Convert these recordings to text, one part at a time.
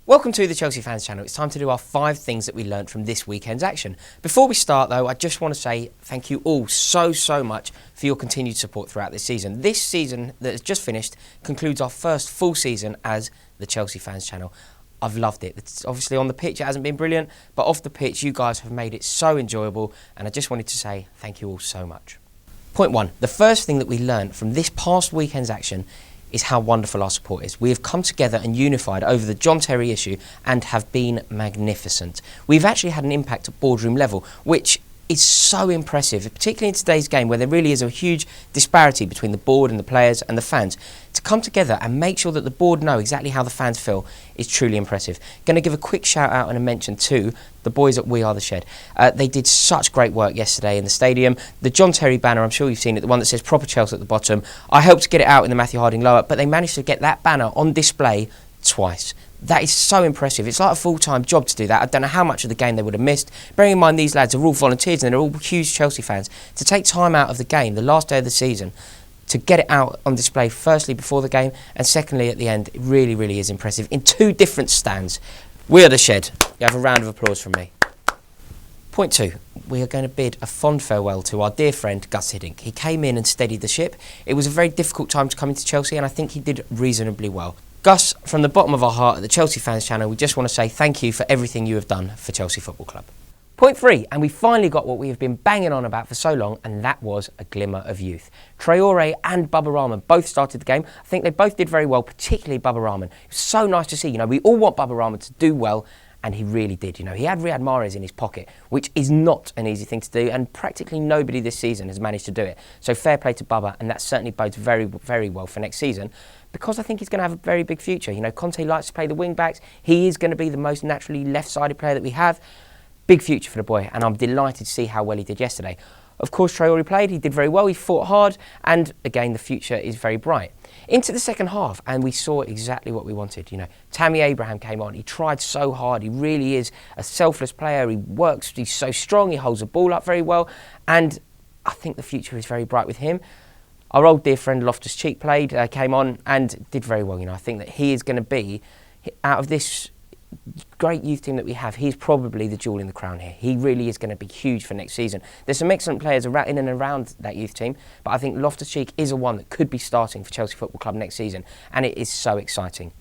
Welcome to the Chelsea Fans Channel. It's time to do our 5 things that we learnt from this weekend's action. Before we start though, I just want to say thank you all so much for your continued support throughout this season. This season that has just finished concludes our first full season as the Chelsea Fans Channel. I've loved it. It's obviously on the pitch it hasn't been brilliant, but off the pitch you guys have made it so enjoyable, and I just wanted to say thank you all so much. Point 1. The first thing that we learnt from this past weekend's action is how wonderful our support is. We have come together and unified over the John Terry issue and have been magnificent. We've actually had an impact at boardroom level, which is so impressive, particularly in today's game where there really is a huge disparity between the board and the players and the fans. To come together and make sure that the board know exactly how the fans feel is truly impressive. Going to give a quick shout out and a mention to the boys at We Are The Shed. They did such great work yesterday in the stadium. The John Terry banner, I'm sure you've seen it, the one that says Proper Chelsea at the bottom. I helped get it out in the Matthew Harding lower, but they managed to get that banner on display twice. That is so impressive. It's like a full-time job to do that. I don't know how much of the game they would have missed. Bearing in mind these lads are all volunteers and they're all huge Chelsea fans. To take time out of the game, the last day of the season, to get it out on display firstly before the game and secondly at the end, it really is impressive. In 2 different stands. We Are The Shed. You have a round of applause from me. Point 2. We are going to bid a fond farewell to our dear friend Gus Hiddink. He came in and steadied the ship. It was a very difficult time to come into Chelsea and I think he did reasonably well. Gus, from the bottom of our heart at the Chelsea Fans Channel, we just want to say thank you for everything you have done for Chelsea Football Club. Point 3, and we finally got what we have been banging on about for so long, and that was a glimmer of youth. Traore and Bubba Rahman both started the game. I think they both did very well, particularly Bubba Rahman. It was so nice to see. You know, we all want Bubba Rahman to do well, and he really did. You know, he had Riyad Mahrez in his pocket, which is not an easy thing to do, and practically nobody this season has managed to do it. So fair play to Bubba, and that certainly bodes very well for next season, because I think he's going to have a very big future. You know, Conte likes to play the wing-backs. He is going to be the most naturally left-sided player that we have. Big future for the boy, and I'm delighted to see how well he did yesterday. Of course, Rory played, he did very well, he fought hard, and again, the future is very bright. Into the second half, and we saw exactly what we wanted. You know, Tammy Abraham came on, he tried so hard, he really is a selfless player, he works, he's so strong, he holds the ball up very well, and I think the future is very bright with him. Our old dear friend Loftus-Cheek came on and did very well. You know, I think that he is going to be, out of this great youth team that we have, he's probably the jewel in the crown here. He really is going to be huge for next season. There's some excellent players in and around that youth team, but I think Loftus-Cheek is a one that could be starting for Chelsea Football Club next season, and it is so exciting.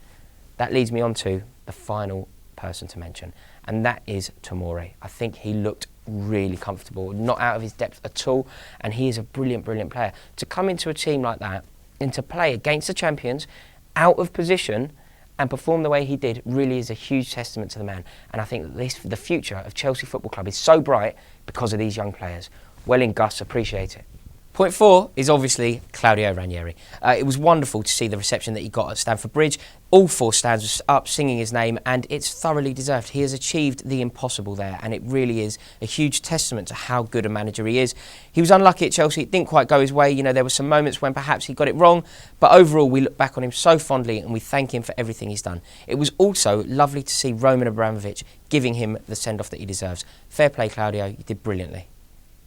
That leads me on to the final person to mention, and that is Tomori. I think he looked really comfortable, not out of his depth at all, and he is a brilliant player. To come into a team like that and to play against the champions, out of position, and perform the way he did really is a huge testament to the man. And I think that the future of Chelsea Football Club is so bright because of these young players. Well in, Gus, appreciate it. Point 4 is obviously Claudio Ranieri. It was wonderful to see the reception that he got at Stamford Bridge. All 4 stands were up singing his name, and it's thoroughly deserved. He has achieved the impossible there, and it really is a huge testament to how good a manager he is. He was unlucky at Chelsea. It didn't quite go his way. You know, there were some moments when perhaps he got it wrong, but overall we look back on him so fondly and we thank him for everything he's done. It was also lovely to see Roman Abramovich giving him the send-off that he deserves. Fair play, Claudio. You did brilliantly.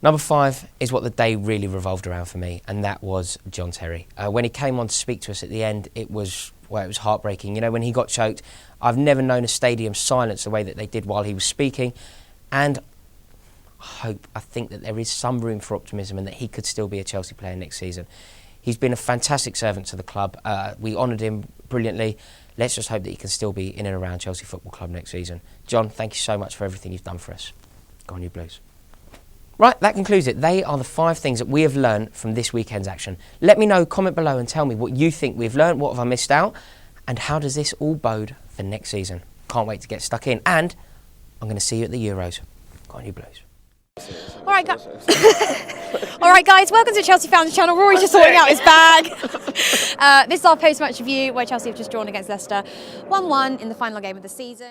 Number 5 is what the day really revolved around for me, and that was John Terry. When he came on to speak to us at the end, it was heartbreaking. You know, when he got choked, I've never known a stadium silence the way that they did while he was speaking, and I think that there is some room for optimism and that he could still be a Chelsea player next season. He's been a fantastic servant to the club. We honoured him brilliantly. Let's just hope that he can still be in and around Chelsea Football Club next season. John, thank you so much for everything you've done for us. Go on, you Blues. Right, that concludes it. They are the 5 things that we have learned from this weekend's action. Let me know, comment below and tell me what you think we've learned, what have I missed out, and how does this all bode for next season. Can't wait to get stuck in, and I'm going to see you at the Euros. Go on, you Blues. All right, guys, welcome to Chelsea Fans Channel. Rory's just sorting out his bag. This is our post-match review where Chelsea have just drawn against Leicester 1-1 in the final game of the season.